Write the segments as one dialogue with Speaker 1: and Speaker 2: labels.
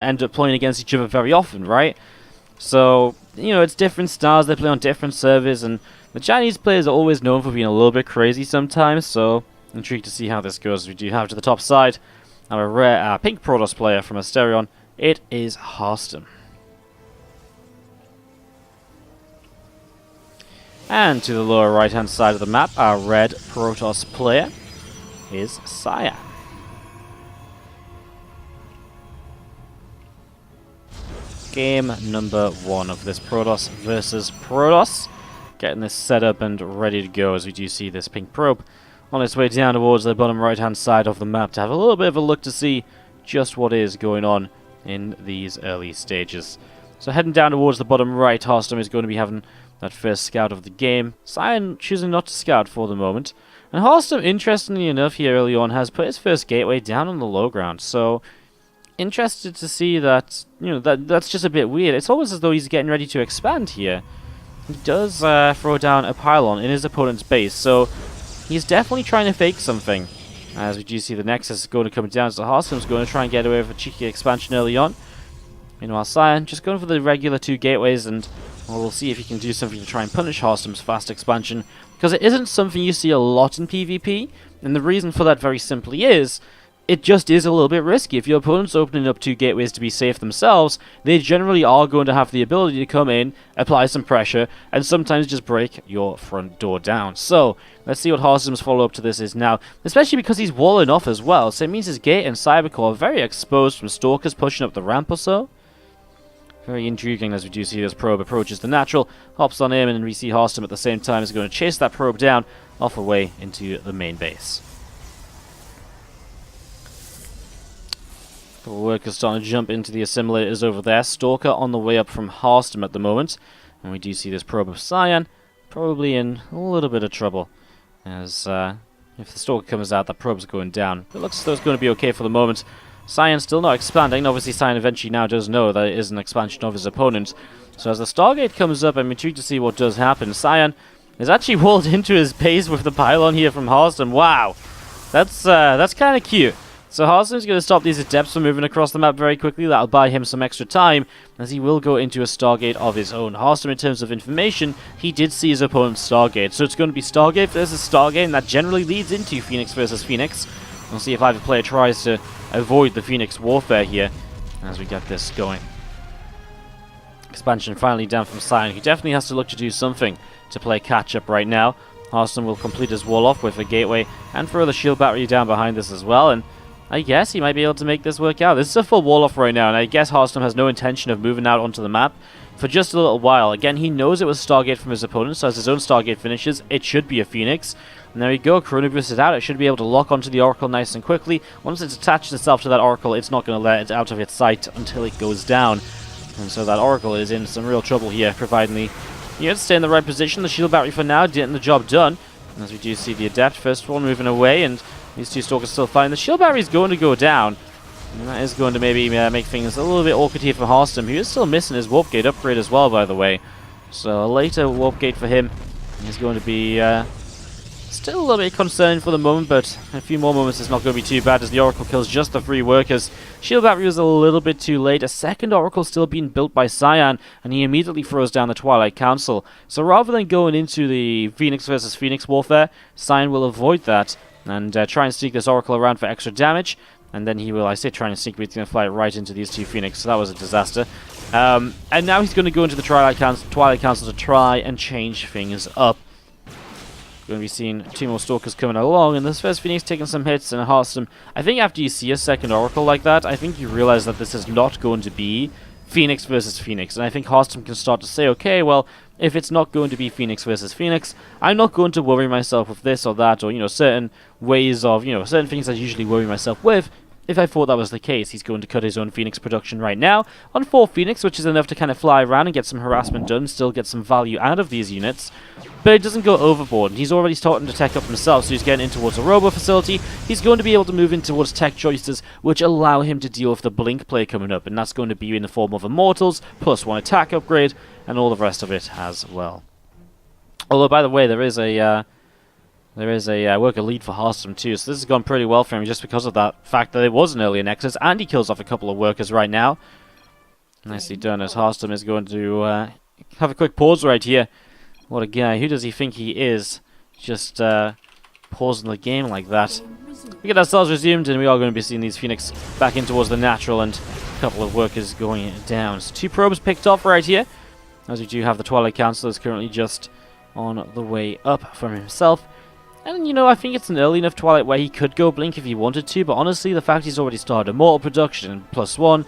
Speaker 1: end up playing against each other very often, right? So, you know, it's different styles, they play on different servers, and the Chinese players are always known for being a little bit crazy sometimes, so intrigued to see how this goes. We do have to the top side our rare pink Protoss player from Asterion. It is Harstem. And to the lower right hand side of the map, our red Protoss player is Cyan. Game number 1 of this Protoss versus Protoss. Getting this set up and ready to go as we do see this pink probe on its way down towards the bottom right hand side of the map to have a little bit of a look to see just what is going on in these early stages. So heading down towards the bottom right, Harstem is going to be having that first scout of the game. Cyan choosing not to scout for the moment. And Harstem, interestingly enough, here early on has put his first gateway down on the low ground. So interested to see that, you know, that's just a bit weird. It's almost as though he's getting ready to expand here. He does throw down a pylon in his opponent's base, so he's definitely trying to fake something. As we do see the Nexus is going to come down, so Harstem's going to try and get away with a cheeky expansion early on. Meanwhile, Cyan just going for the regular 2 gateways, and well, we'll see if he can do something to try and punish Harstem's fast expansion, because it isn't something you see a lot in PvP, and the reason for that very simply is it just is a little bit risky. If your opponent's opening up 2 gateways to be safe themselves, they generally are going to have the ability to come in, apply some pressure, and sometimes just break your front door down. So, let's see what Harstem's follow-up to this is now, especially because he's walling off as well, so it means his gate and Cybercore are very exposed from Stalkers pushing up the ramp or so. Very intriguing as we do see this probe approaches the natural, hops on him, and we see Harstem at the same time is going to chase that probe down off away into the main base. The workers starting to jump into the assimilators over there. Stalker on the way up from Harstem at the moment. And we do see this probe of Cyan probably in a little bit of trouble. As if the Stalker comes out, that probe's going down. It looks as though it's going to be okay for the moment. Cyan's still not expanding. Obviously, Cyan eventually now does know that it is an expansion of his opponent. So as the Stargate comes up, I'm intrigued to see what does happen. Cyan is actually walled into his base with the pylon here from Harstem. Wow! That's kind of cute. So Harstem's going to stop these Adepts from moving across the map very quickly. That'll buy him some extra time, as he will go into a Stargate of his own. Harstem, in terms of information, he did see his opponent's Stargate. So it's going to be Stargate versus Stargate, and that generally leads into Phoenix versus Phoenix. We'll see if either player tries to avoid the Phoenix warfare here, as we get this going. Expansion finally down from Cyan, who definitely has to look to do something to play catch-up right now. Harstem will complete his wall off with a gateway, and throw the shield battery down behind this as well, and I guess he might be able to make this work out. This is a full wall off right now, and I guess Harstem has no intention of moving out onto the map for just a little while. Again, he knows it was Stargate from his opponent, so as his own Stargate finishes, it should be a Phoenix. And there we go, Corona boosted out. It should be able to lock onto the Oracle nice and quickly. Once it's attached itself to that Oracle, it's not going to let it out of its sight until it goes down. And so that Oracle is in some real trouble here, providing the units stay in the right position. The shield battery for now getting the job done. And as we do see the Adept, first one moving away, and these 2 Stalkers still fine. The shield battery is going to go down, and that is going to maybe make things a little bit awkward here for Harstem, who is still missing his Warp Gate upgrade as well, by the way. So a later Warp Gate for him is going to be still a little bit concerning for the moment, but in a few more moments it's not going to be too bad as the Oracle kills just the 3 workers. Shield battery was a little bit too late. A second Oracle still being built by Cyan, and he immediately throws down the Twilight Council. So rather than going into the Phoenix versus Phoenix warfare, Cyan will avoid that and try and sneak this Oracle around for extra damage. And then he will, I say trying to sneak, but he's going to fly it right into these 2 Phoenix, so that was a disaster. And now he's going to go into the Twilight Council to try and change things up. Going to be seeing 2 more Stalkers coming along, and this first Phoenix taking some hits, and Harstem, I think after you see a second Oracle like that, I think you realize that this is not going to be Phoenix versus Phoenix, and I think Harstem can start to say, okay, well, if it's not going to be Phoenix versus Phoenix, I'm not going to worry myself with this or that, or, you know, certain ways of, you know, certain things I usually worry myself with. If I thought that was the case, he's going to cut his own Phoenix production right now on 4 Phoenix, which is enough to kind of fly around and get some harassment done, still get some value out of these units. But it doesn't go overboard. He's already starting to tech up himself, so he's getting in towards a robo facility. He's going to be able to move in towards tech choices, which allow him to deal with the blink play coming up, and that's going to be in the form of Immortals, plus 1 attack upgrade, and all the rest of it as well. Although, by the way, there is a There is a worker lead for Harstem too, so this has gone pretty well for him just because of that fact that it was an earlier Nexus, and he kills off a couple of workers right now. Nicely done, as Harstem is going to have a quick pause right here. What a guy. Who does he think he is? Just pausing the game like that. We get ourselves resumed, and we are going to be seeing these Phoenix back in towards the natural, and a couple of workers going down. So 2 probes picked off right here, as we do have the Twilight Council is currently just on the way up from himself. And, you know, I think it's an early enough Twilight where he could go Blink if he wanted to, but honestly, the fact he's already started Immortal production +1,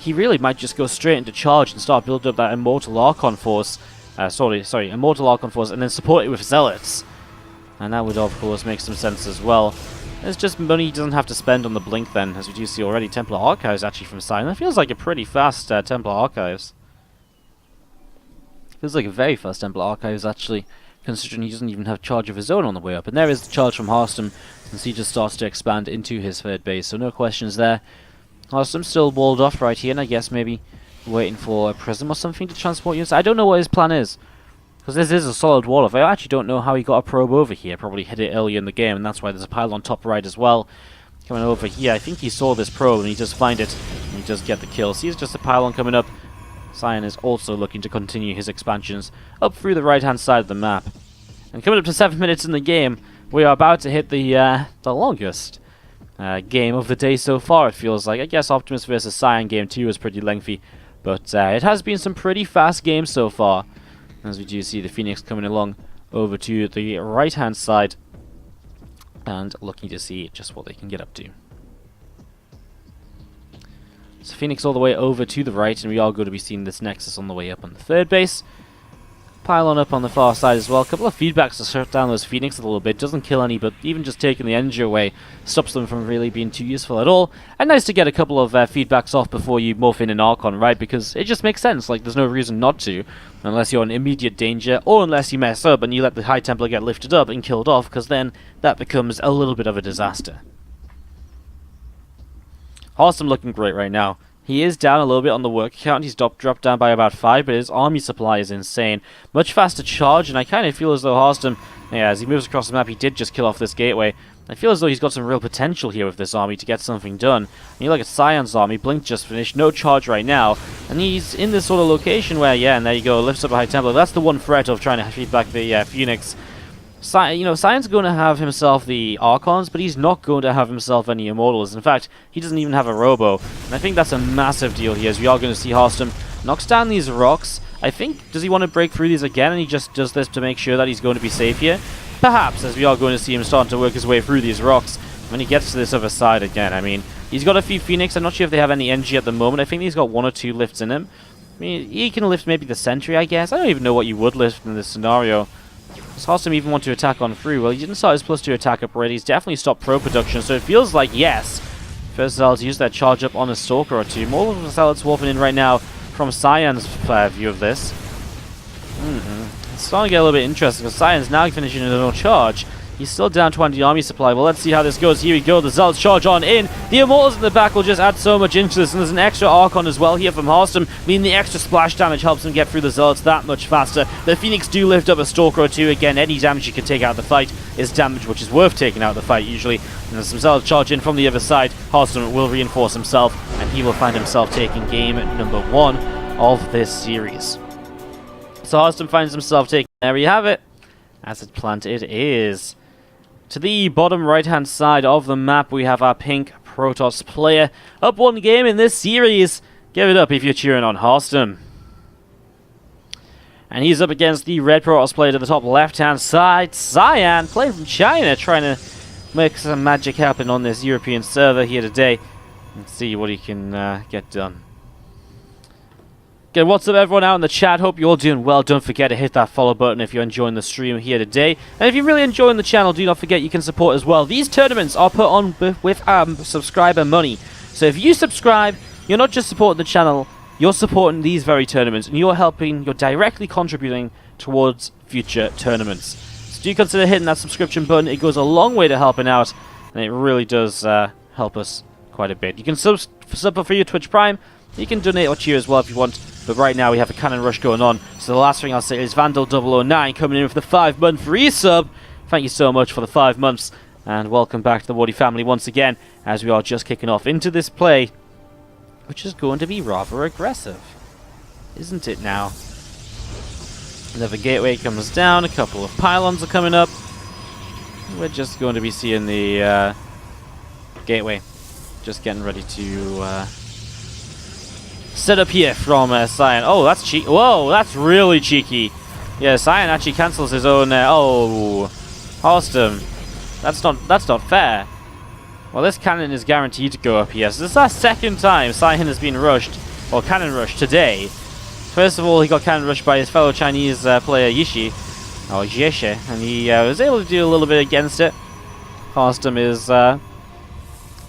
Speaker 1: he really might just go straight into Charge and start building up that Immortal Archon Force. Immortal Archon Force, and then support it with Zealots. And that would, of course, make some sense as well. It's just money he doesn't have to spend on the Blink then, as we do see already. Templar Archives actually from Cyan. That feels like a pretty fast Templar Archives. Feels like a very fast Templar Archives, actually, considering he doesn't even have charge of his own on the way up. And there is the charge from Harstem, as he just starts to expand into his third base, so no questions there. Harstem still walled off right here, and I guess maybe waiting for a prism or something to transport units. I don't know what his plan is, because this is a solid wall off. I actually don't know how he got a probe over here. Probably hit it earlier in the game, and that's why there's a pile on top right as well. Coming over here, I think he saw this probe, and he just find it, and he just get the kill. See, it's just a pylon coming up. Cyan is also looking to continue his expansions up through the right-hand side of the map. And coming up to 7 minutes in the game, we are about to hit the longest game of the day so far, it feels like. I guess Optimus vs. Cyan game 2 was pretty lengthy, but it has been some pretty fast games so far. As we do see the Phoenix coming along over to the right-hand side and looking to see just what they can get up to. So Phoenix all the way over to the right, and we are going to be seeing this Nexus on the way up on the third base. Pylon up on the far side as well. A couple of feedbacks to shut down those Phoenix a little bit. Doesn't kill any, but even just taking the energy away stops them from really being too useful at all. And nice to get a couple of feedbacks off before you morph in an Archon, right? Because it just makes sense. Like, there's no reason not to, unless you're in immediate danger, or unless you mess up and you let the High Templar get lifted up and killed off, because then that becomes a little bit of a disaster. Harstem looking great right now. He is down a little bit on the work count. He's dropped down by about 5, but his army supply is insane. Much faster charge, and I kind of feel as though Harstem, yeah, as he moves across the map, he did just kill off this gateway. I feel as though he's got some real potential here with this army to get something done. And you look at Cyan's army, Blink just finished, no charge right now, and he's in this sort of location where, yeah, and there you go, lifts up a High Templar. That's the one threat of trying to feed back the Phoenix. Cyan's going to have himself the Archons, but he's not going to have himself any Immortals. In fact, he doesn't even have a Robo. And I think that's a massive deal here, as we are going to see Harstem knocks down these rocks. I think, does he want to break through these again, and he just does this to make sure that he's going to be safe here? Perhaps, as we are going to see him starting to work his way through these rocks when he gets to this other side again. I mean, he's got a few Phoenix. I'm not sure if they have any energy at the moment. I think he's got 1 or 2 lifts in him. I mean, he can lift maybe the Sentry, I guess. I don't even know what you would lift in this scenario. Does Harstem even want to attack on through? Well, he didn't start his +2 attack up already. He's definitely stopped pro production, so it feels like, yes. First Zealots use that charge up on a Stalker or 2. More of the Zealots warping in right now from Cyan's view of this. It's starting to get a little bit interesting, because Cyan's now finishing a no charge. He's still down 20 army supply. Well, let's see how this goes. Here we go. The Zealots charge on in. The Immortals in the back will just add so much into this. And there's an extra Archon as well here from Harstem, meaning the extra splash damage helps him get through the Zealots that much faster. The Phoenix do lift up a Stalker or 2. Again, any damage you can take out of the fight is damage which is worth taking out of the fight usually. And there's some Zealots charge in from the other side. Harstem will reinforce himself, and he will find himself taking game number 1 of this series. So Harstem finds himself taking... There you have it. Acid Plant it is. To the bottom right-hand side of the map, we have our pink Protoss player. Up 1 game in this series. Give it up if you're cheering on Harstem. And he's up against the red Protoss player to the top left-hand side. Cyan, playing from China, trying to make some magic happen on this European server here today. Let's see what he can get done. Okay, what's up everyone out in the chat? Hope you're all doing well. Don't forget to hit that follow button if you're enjoying the stream here today. And if you're really enjoying the channel, do not forget you can support as well. These tournaments are put on with subscriber money. So if you subscribe, you're not just supporting the channel, you're supporting these very tournaments, and you're directly contributing towards future tournaments. So do consider hitting that subscription button. It goes a long way to helping out, and it really does help us quite a bit. You can sub for your Twitch Prime. You can donate or cheer as well if you want. But right now we have a cannon rush going on. So the last thing I'll say is Vandal009 coming in with the 5-month resub. thank you so much for the 5 months, and welcome back to the Wardy family once again, as we are just kicking off into this play, which is going to be rather aggressive, isn't it now? Another gateway comes down, a couple of pylons are coming up. We're just going to be seeing the gateway. Just getting ready to set up here from Cyan. Oh, that's cheeky. Whoa, that's really cheeky. Yeah, Cyan actually cancels his own... oh, Harstem. That's not fair. Well, this cannon is guaranteed to go up here. So this is our second time Cyan has been rushed, or cannon rushed, today. First of all, he got cannon rushed by his fellow Chinese player Yishi, or Jieshe, and he was able to do a little bit against it. Harstem is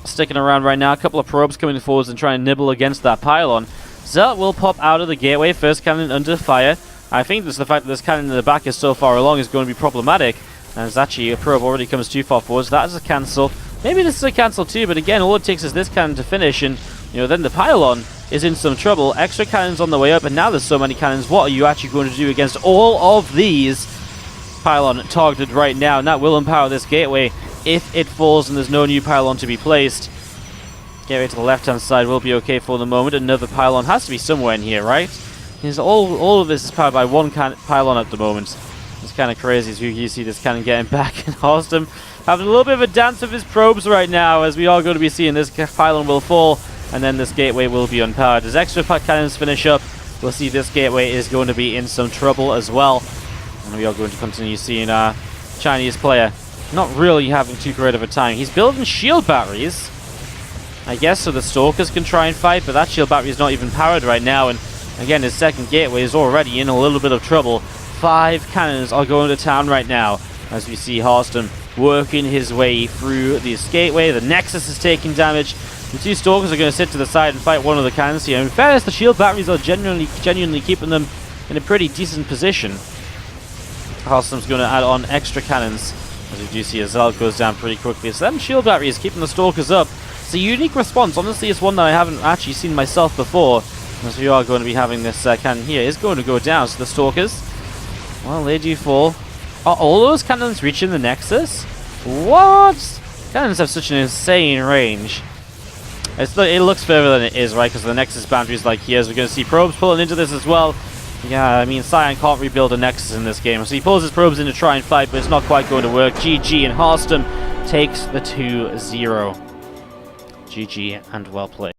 Speaker 1: sticking around right now. A couple of probes coming forwards and trying to nibble against that pylon. Zelt will pop out of the gateway. First cannon under fire. I think the fact that this cannon in the back is so far along is going to be problematic. And it's actually a probe already comes too far forward. So that is a cancel. Maybe this is a cancel too, but again, all it takes is this cannon to finish, and then the pylon is in some trouble. Extra cannons on the way up, and now there's so many cannons. What are you actually going to do against all of these pylon targeted right now? And that will empower this gateway if it falls and there's no new pylon to be placed. Gateway to the left-hand side will be okay for the moment. Another pylon has to be somewhere in here, right? Because all of this is powered by one pylon at the moment. It's kind of crazy as you see this cannon getting back, and Harstem having a little bit of a dance of his probes right now, as we are going to be seeing this pylon will fall, and then this gateway will be unpowered. As extra cannons finish up, we'll see this gateway is going to be in some trouble as well. And we are going to continue seeing our Chinese player not really having too great of a time. He's building shield batteries, I guess, so the Stalkers can try and fight, but that shield battery is not even powered right now, and again, his second gateway is already in a little bit of trouble. 5 cannons are going to town right now, as we see Harstem working his way through this gateway. The Nexus is taking damage. The 2 Stalkers are going to sit to the side and fight one of the cannons here. In fairness, the shield batteries are genuinely keeping them in a pretty decent position. Harstem's going to add on extra cannons, as we do see as Zelt goes down pretty quickly. So that shield battery is keeping the Stalkers up. It's a unique response. Honestly, it's one that I haven't actually seen myself before. As we are going to be having this cannon here is going to go down. So the Stalkers, well, they do fall. Are all those cannons reaching the Nexus? What? Cannons have such an insane range. It looks further than it is, right? Because the Nexus boundary is like here. So we're going to see probes pulling into this as well. Yeah, I mean, Cyan can't rebuild a Nexus in this game. So he pulls his probes in to try and fight, but it's not quite going to work. GG, and Harstem takes the 2-0. GG, and well played.